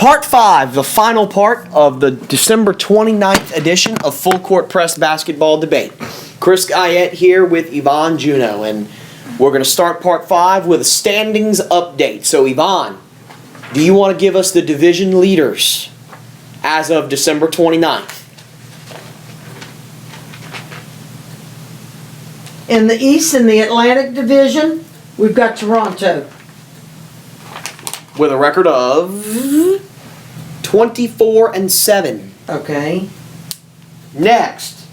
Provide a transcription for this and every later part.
Part 5, the final part of the December 29th edition of Full Court Press Basketball Debate. Chris Guyette here with Yvonne Juneau, and we're going to start Part 5 with a standings update. So Yvonne, do you want to give us the division leaders as of December 29th? In the East, in the Atlantic Division, we've got Toronto. With a record of 24-7. Okay. Next,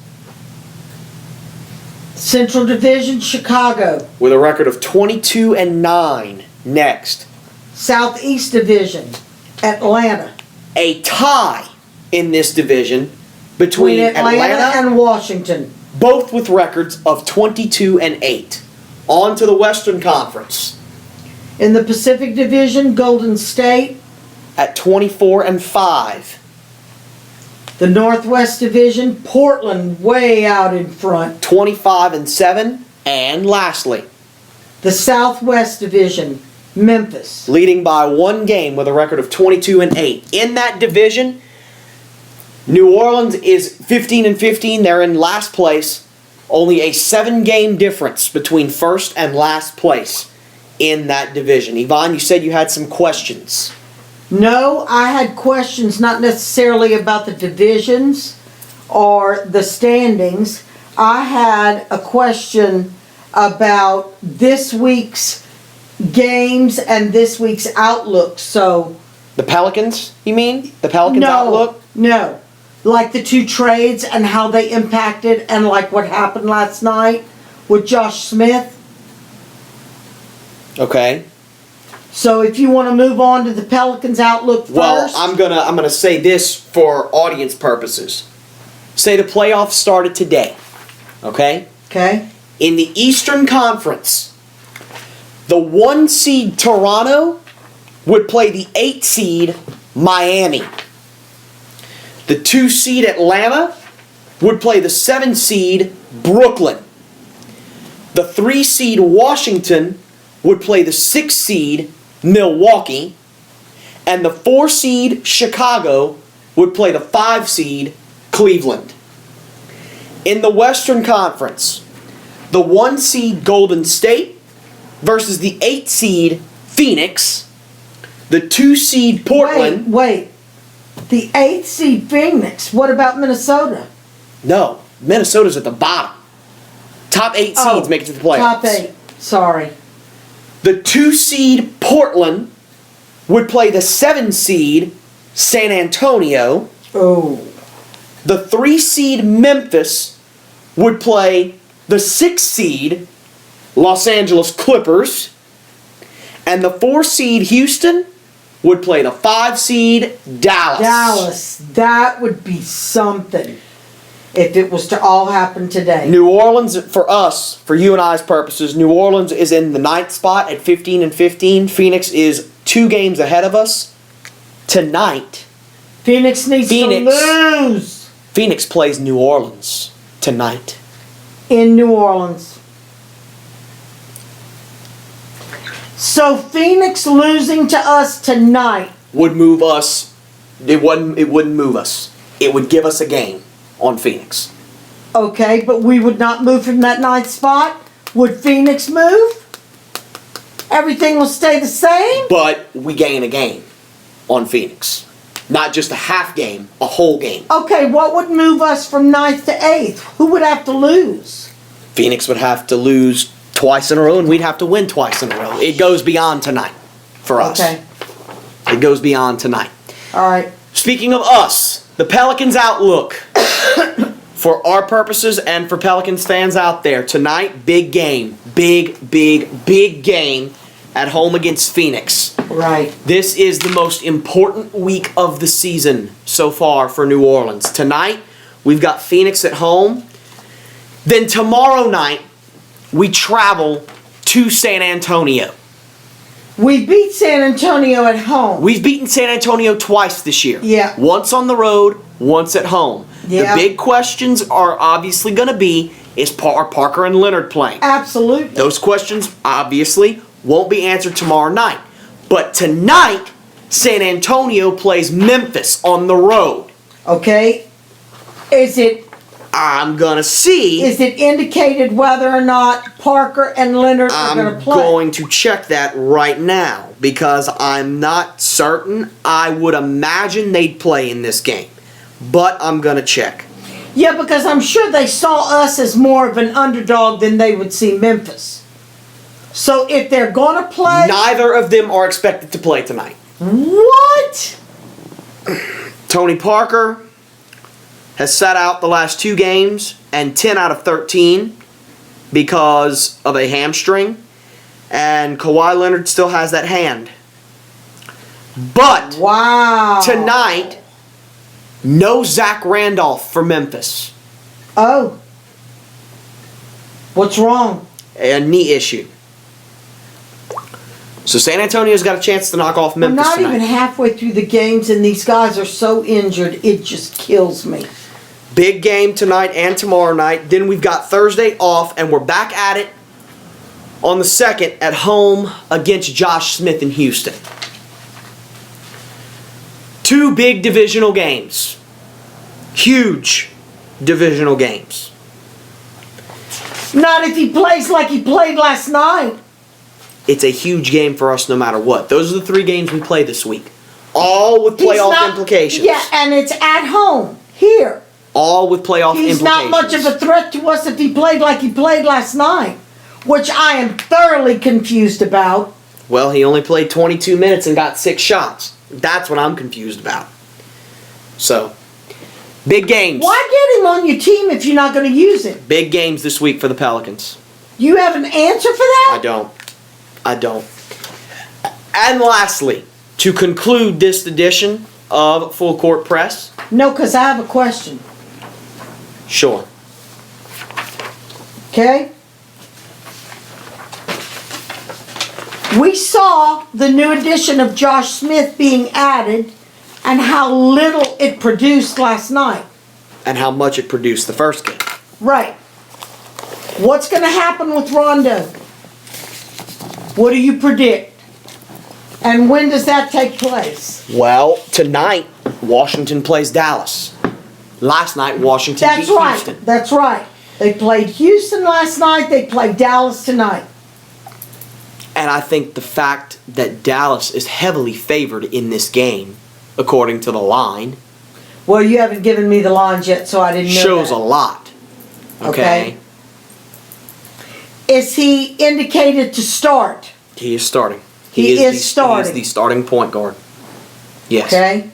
Central Division, Chicago. with a record of 22-9. Next, Southeast Division, Atlanta. a tie in this division between Atlanta and Washington. both with records of 22-8. On to the Western Conference In the Pacific Division, Golden State. at 24-5. The Northwest Division, Portland, way out in front. 25-7. And lastly, The Southwest Division, Memphis. leading by one game with a record of 22-8. In that division, New Orleans is 15-15. They're in last place. Only a 7-game difference between first and last place in that division. Yvonne, you said you had some questions. No, I had questions not necessarily about the divisions or the standings. I had a question about this week's games and this week's outlook. So The Pelicans, you mean? The Pelicans outlook? No. Like the two trades and how they impacted and like what happened last night with Josh Smith. Okay. So if you want to move on to the Pelicans outlook first. Well, I'm gonna say this for audience purposes. Say the playoffs started today. Okay? Okay. In the Eastern Conference, the 1 seed Toronto would play the 8 seed Miami. The 2 seed Atlanta would play the 7 seed Brooklyn. The 3 seed Washington would play the 6 seed Milwaukee. And the 4 seed Chicago would play the 5 seed Cleveland. In the Western Conference, the 1 seed Golden State versus the 8 seed Phoenix. The 2 seed Portland. Wait. The 8th seed Phoenix. What about Minnesota? No, Minnesota's at the bottom. Top 8 seeds make it to the playoffs. Top 8. Sorry. The 2 seed Portland would play the 7 seed San Antonio. Oh. The 3 seed Memphis would play the 6 seed Los Angeles Clippers. And the 4 seed Houston would play the 5 seed Dallas. Dallas. That would be something if it was to all happen today. New Orleans, for us, for you and I's purposes, New Orleans is in the 9th spot at 15-15. Phoenix is 2 games ahead of us. Tonight, Phoenix needs to lose. Phoenix plays New Orleans tonight. In New Orleans. So Phoenix losing to us tonight Would move us. It wouldn't move us. It would give us a game on Phoenix. okay, but we would not move from that 9th spot? Would Phoenix move? Everything will stay the same? But we gain a game on Phoenix. Not just a half game, a whole game. Okay, what would move us from 9th to 8th? Who would have to lose? Phoenix would have to lose twice in a row, and we'd have to win twice in a row. It goes beyond tonight for us. Okay, It goes beyond tonight. all right. Speaking of us, the Pelicans outlook. For our purposes and for Pelicans fans out there, tonight, big game. Big game at home against Phoenix. Right. This is the most important week of the season so far for New Orleans. Tonight, we've got Phoenix at home. Then tomorrow night, we travel to San Antonio. We beat San Antonio at home. We've beaten San Antonio twice this year. Yeah. Once on the road, once at home. Yeah. The big questions are obviously going to be, are Parker and Leonard playing? Absolutely. Those questions, obviously, won't be answered tomorrow night. But tonight, San Antonio plays Memphis on the road. Okay? Is it I'm going to see. indicated whether or not Parker and Leonard are going to I'm play? going to check that right now because I'm not certain. I would imagine they'd play in this game, but I'm going to check. Yeah, because I'm sure they saw us as more of an underdog than they would see Memphis. So if they're going to play... Neither of them are expected to play tonight. What? Tony Parker has sat out the last 2 games and 10 out of 13 because of a hamstring. And Kawhi Leonard still has that hand. But Wow. tonight, no Zach Randolph for Memphis. Oh. What's wrong? A knee issue. So San Antonio's got a chance to knock off We're Memphis not tonight. even halfway through the games and these guys are so injured, it just kills me. Big game tonight and tomorrow night. Then we've got Thursday off, and we're back at it on the 2nd at home against Josh Smith in Houston. 2 big divisional games. Huge divisional games. Not if he plays like he played last night. It's a huge game for us no matter what. Those are the 3 games we play this week. All with He's playoff not- implications. Yeah, and it's at home, here. All with playoff He's implications. not much of a threat to us if he played like he played last night, which I am thoroughly confused about. Well, he only played 22 minutes and got 6 shots. That's what I'm confused about. So, big games. Why get him on your team if you're not going to use him? Big games this week for the Pelicans. You have an answer for that? I don't. And lastly, to conclude this edition of Full Court Press. No, because I have a question. Sure. Okay? We saw the new addition of Josh Smith being added and how little it produced last night. And how much it produced the first game. Right. What's going to happen with Rondo? What do you predict? And when does that take place? Well, tonight, Washington plays Dallas. Last night, Washington That's beat right. Houston. That's right. They played Houston last night. They played Dallas tonight. And I think the fact that Dallas is heavily favored in this game, according to the line, Well, you haven't given me the lines yet, so I didn't know shows that. a lot. Okay? Is he indicated to start? He is starting. He is He starting. is the starting point guard. Yes. Okay.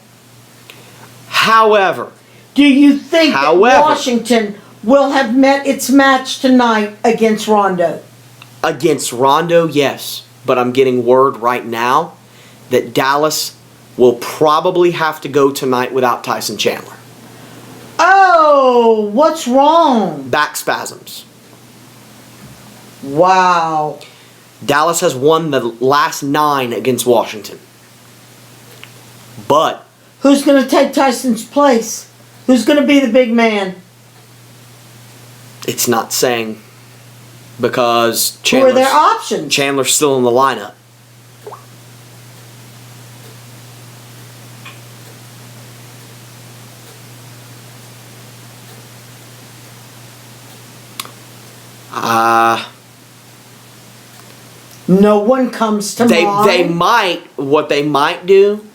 However, Do you think that However- Washington will have met its match tonight against Rondo? against Rondo, yes. But I'm getting word right now that Dallas will probably have to go tonight without Tyson Chandler. Oh, what's wrong? Back spasms. Wow. Dallas has won the last 9 against Washington. But Who's going to take Tyson's place? Who's going to be the big man? it's not saying because Who are their options? Chandler's still in the lineup. No one comes to mind. They might, what they might do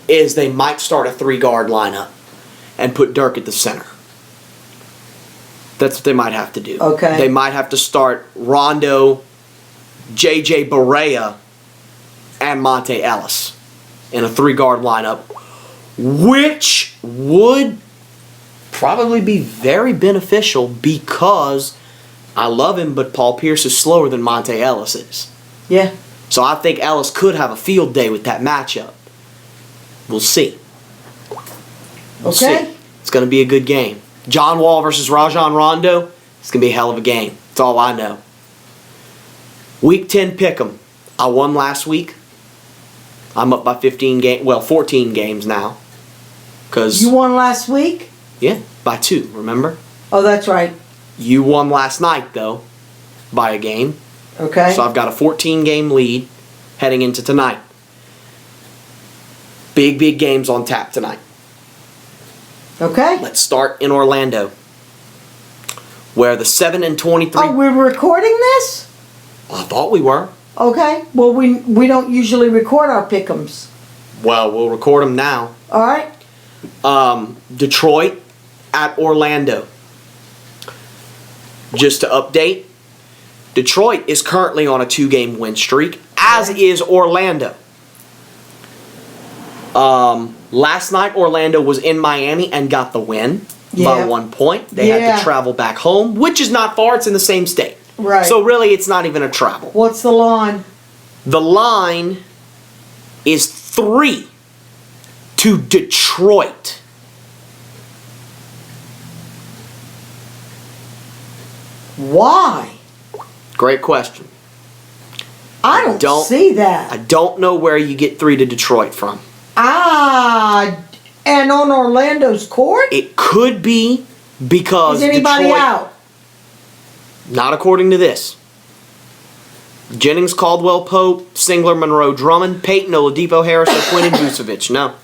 is they might start a 3-guard lineup and put Dirk at the center. That's what they might have to do. Okay. They might have to start Rondo, JJ Barea, and Monte Ellis in a 3-guard lineup, which would probably be very beneficial because I love him, but Paul Pierce is slower than Monte Ellis is. Yeah. So I think Ellis could have a field day with that matchup. We'll see. We'll Okay. see. It's going to be a good game. John Wall versus Rajon Rondo. It's going to be a hell of a game. That's all I know. Week 10 pick'em. I won last week. I'm up by 14 games now. You won last week? Yeah, by 2, remember? Oh, that's right. You won last night, though, by a game. Okay. So I've got a 14-game lead heading into tonight. Big games on tap tonight. Okay. Let's start in Orlando, where the 7-23. Oh, we're recording this? I thought we were. Okay. Well, we don't usually record our pick'ems. Well, we'll record them now. All right. Detroit at Orlando. Just to update, Detroit is currently on a 2-game win streak, as is Orlando. Last night, Orlando was in Miami and got the win by Yeah. 1 point. They had to travel back home, which is not far. It's in the same state. Right. So really, it's not even a travel. What's the line? The line is 3 to Detroit. Why? Great question. I don't see I that. don't know where you get 3 to Detroit from. And on Orlando's court? It could be because Is anybody Detroit, out? not according to this. Jennings, Caldwell, Pope, Singler, Monroe, Drummond, Peyton, Oladipo, Harrison, Quinn, and Vucevic. No.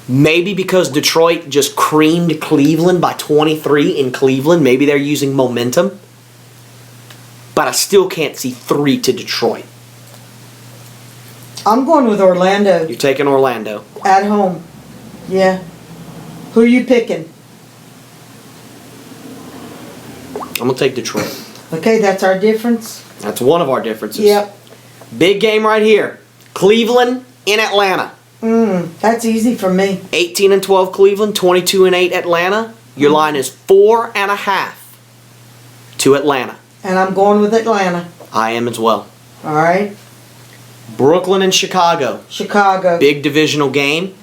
Maybe because Detroit just creamed Cleveland by 23 in Cleveland. Maybe they're using momentum. But I still can't see 3 to Detroit. I'm going with Orlando You're taking Orlando. at home. Yeah. Who are you picking? I'm going to take Detroit. Okay, that's our difference. That's one of our differences. Yep. Big game right here. Cleveland in Atlanta. That's easy for me. 18-12 Cleveland, 22-8 Atlanta. Your line is 4.5 to Atlanta. And I'm going with Atlanta. I am as well. All right. Brooklyn and Chicago. Chicago. Big divisional game.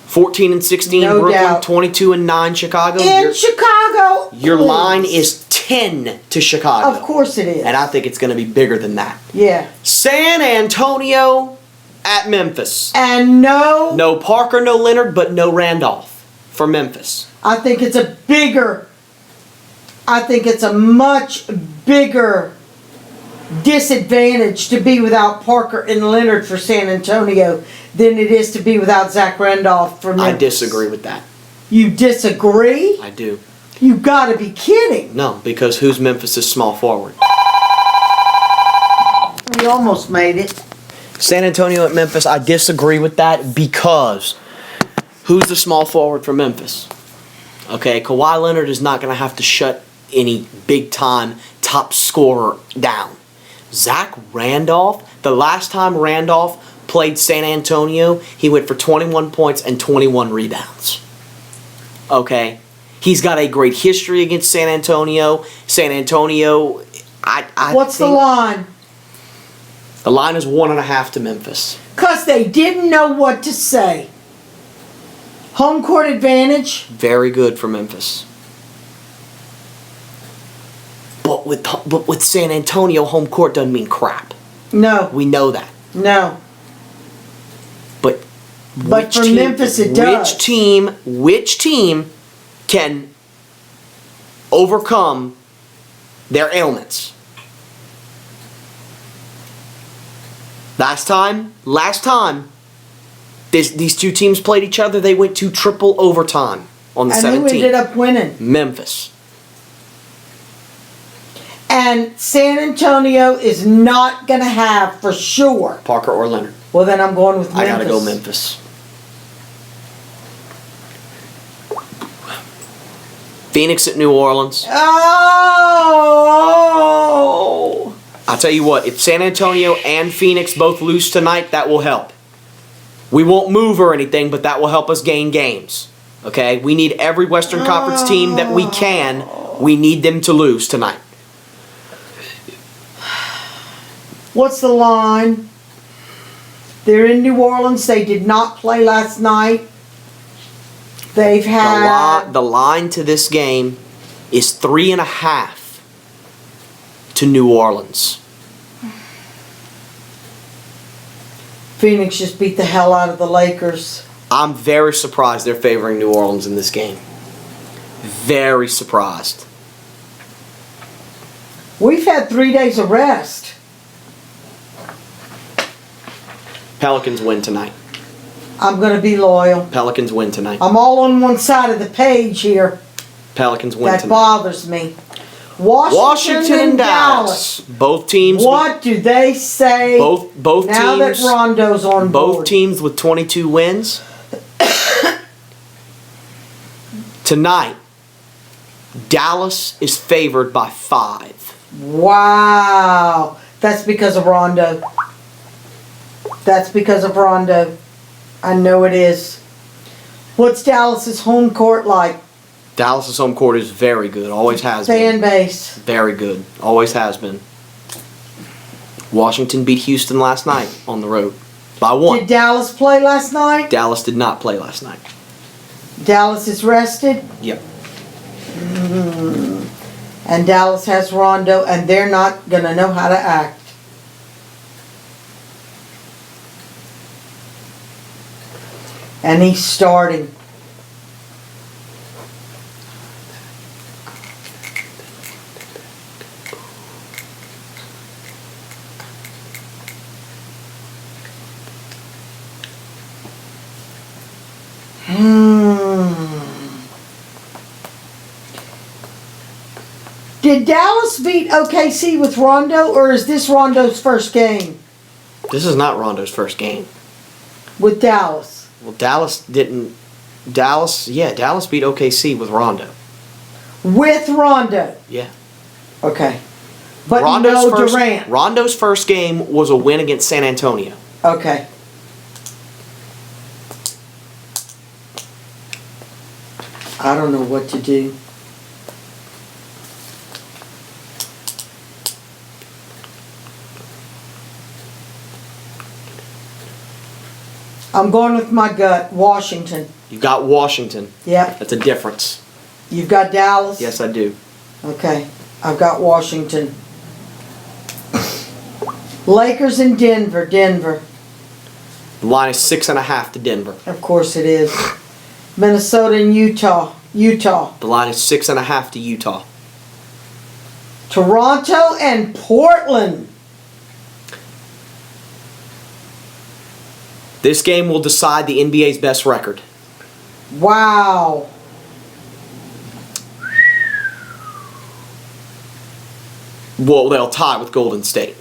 14-16 No Brooklyn, doubt. 22-9 Chicago. In Chicago. Your please. line is 10 to Chicago. Of course it is. And I think it's going to be bigger than that. Yeah. San Antonio at Memphis. And no, No Parker, no Leonard, but no Randolph for Memphis. I think it's a much bigger disadvantage to be without Parker and Leonard for San Antonio than it is to be without Zach Randolph for Memphis. I disagree with that. You disagree? I do. You gotta be kidding. No, because who's Memphis' small forward? You almost made it. San Antonio at Memphis, I disagree with that because who's the small forward for Memphis? Okay, Kawhi Leonard is not going to have to shut any big-time top scorer down. Zach Randolph, the last time Randolph played San Antonio, he went for 21 points and 21 rebounds. Okay? He's got a great history against San Antonio. San Antonio, I What's the think line? the line is 1.5 to Memphis. 'Cause they didn't know what to say. Home court advantage? Very good for Memphis. But with San Antonio, home court doesn't mean crap. No, We know that. no. But But for Memphis it does. Which team can overcome their ailments? Last time, these two teams played each other, they went to triple overtime on the And who 17th. ended up winning? Memphis. And San Antonio is not going to have, for sure. Parker or Leonard. Well, then I'm going with I Memphis. gotta go Memphis. Phoenix at New Orleans. Oh! I'll tell you what, if San Antonio and Phoenix both lose tonight, that will help. We won't move or anything, but that will help us gain games. Okay? We need every Western Conference team that we can. We need them to lose tonight. What's the line? They're in New Orleans. They did not play last night. They've had... The line to this game is 3.5 to New Orleans. Phoenix just beat the hell out of the Lakers. I'm very surprised they're favoring New Orleans in this game. Very surprised. We've had 3 days of rest. Pelicans win tonight. I'm gonna be loyal. Pelicans win tonight. I'm all on one side of the page here. Pelicans win That tonight. bothers me. Washington and Dallas. Both teams. What do they say Both now teams. that Rondo's on Both board? teams with 22 wins. Tonight, Dallas is favored by 5. Wow. That's because of Rondo. That's because of Rondo. I know it is. What's Dallas's home court like? Dallas's home court is very good. Always has Fan been. base. Very good. Always has been. Washington beat Houston last night on the road by 1. Did Dallas play last night? Dallas did not play last night. Dallas is rested, Yep. and Dallas has Rondo, and they're not gonna know how to act. And he's starting. Did Dallas beat OKC with Rondo, or is this Rondo's first game This is not Rondo's first game. with Dallas? Well, Dallas didn't. Dallas beat OKC with Rondo. With Rondo. Yeah. Okay. But Rondo's no first, Durant. Rondo's first game was a win against San Antonio. Okay. I don't know what to do. I'm going with my gut, Washington. You got Washington. Yep. That's a difference. You've got Dallas? Yes, I do. Okay. I've got Washington. Lakers and Denver. Denver. The line is 6.5 to Denver. Of course it is. Minnesota and Utah. Utah. The line is 6.5 to Utah. Toronto and Portland. This game will decide the NBA's best record. Wow. Well, they'll tie with Golden State.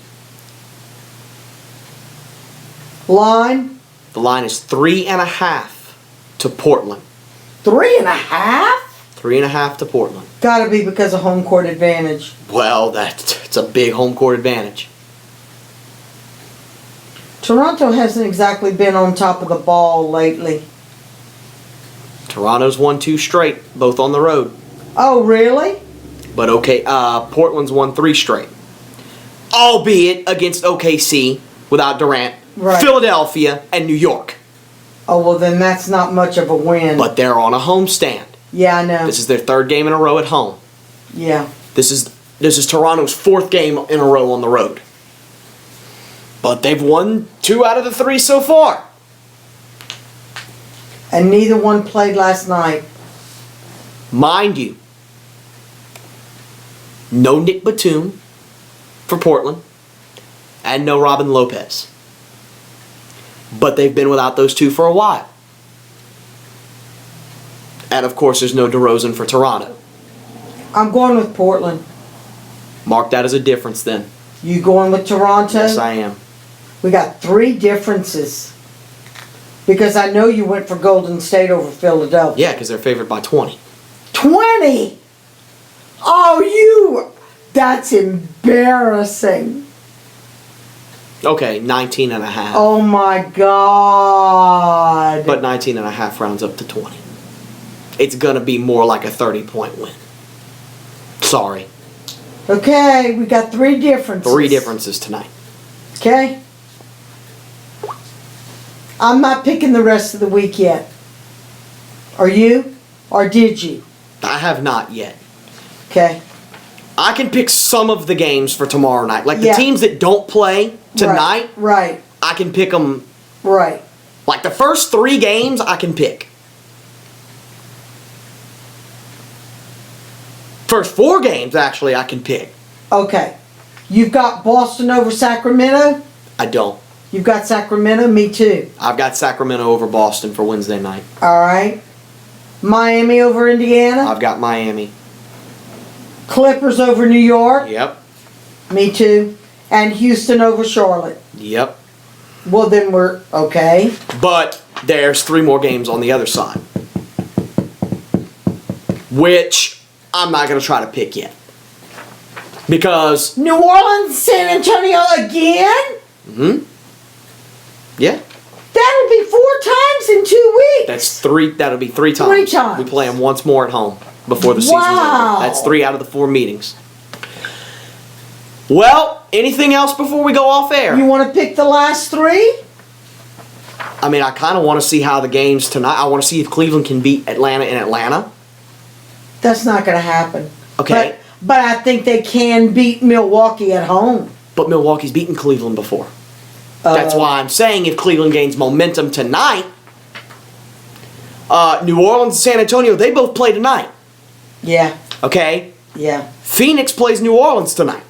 Line? The line is 3.5 to Portland. 3.5? 3.5 to Portland. Gotta be because of home court advantage. Well, it's a big home court advantage. Toronto hasn't exactly been on top of the ball lately. Toronto's won 2 straight, both on the road. Oh, really? But Portland's won 3 straight. Albeit against OKC without Durant, Right. Philadelphia, and New York. Oh, well, then that's not much of a win. But they're on a homestand. Yeah, I know. This is their 3rd game in a row at home. Yeah. This is Toronto's 4th game in a row on the road. But they've won 2 out of the 3 so far. And neither one played last night. Mind you, no Nick Batum for Portland, and no Robin Lopez. But they've been without those 2 for a while. And of course, there's no DeRozan for Toronto. I'm going with Portland. Mark that as a difference then. You going with Toronto? Yes, I am. We got 3 differences. Because I know you went for Golden State over Philadelphia. Yeah, because they're favored by 20. 20! Oh, that's embarrassing. Okay, 19.5. Oh my God. But 19.5 rounds up to 20. It's going to be more like a 30-point win. Sorry. Okay, we got 3 differences. 3 differences tonight. Okay? I'm not picking the rest of the week yet. Are you? Or did you? I have not yet. Okay. I can pick some of the games for tomorrow night. Like the Yeah. teams that don't play tonight, Right. I can pick them. Right. Like the first 3 games, I can pick. First 4 games, actually, I can pick. Okay. You've got Boston over Sacramento? I don't. You've got Sacramento, me too. I've got Sacramento over Boston for Wednesday night. All right. Miami over Indiana. I've got Miami. Clippers over New York. Yep. Me too. And Houston over Charlotte. Yep. Well, then we're okay. But there's 3 more games on the other side, which I'm not going to try to pick yet. Because... New Orleans, San Antonio again? Yeah. That'll be 4 times in 2 weeks. That's 3. That'll be 3 times. 3 times. We play them once more at home before the season's Wow. over. That's 3 out of the 4 meetings. Well, anything else before we go off air? You want to pick the last 3? I mean, I kind of want to see how the games tonight. I want to see if Cleveland can beat Atlanta in Atlanta. That's not going to happen. Okay. But I think they can beat Milwaukee at home. But Milwaukee's beaten Cleveland before. That's why I'm saying if Cleveland gains momentum tonight, New Orleans and San Antonio, they both play tonight. Yeah. Okay? Yeah. Phoenix plays New Orleans tonight.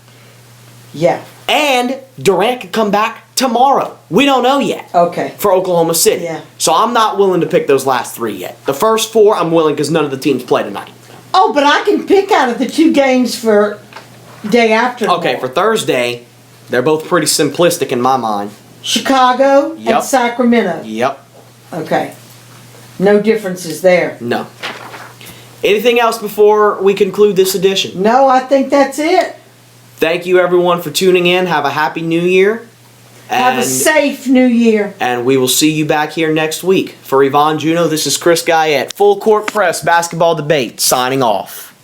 Yeah. And Durant could come back tomorrow. We don't know yet. Okay. For Oklahoma City. Yeah. So I'm not willing to pick those last 3 yet. The first 4 I'm willing because none of the teams play tonight. Oh, but I can pick out of the 2 games for day after. Okay, for Thursday, they're both pretty simplistic in my mind. Chicago Yep. and Sacramento. Yep. Okay. No differences there. No. Anything else before we conclude this edition? No, I think that's it. Thank you everyone for tuning in. Have a happy new year. Have a safe new year. And we will see you back here next week. For Yvonne Juno, this is Chris Guyette. Full Court Press Basketball Debate signing off.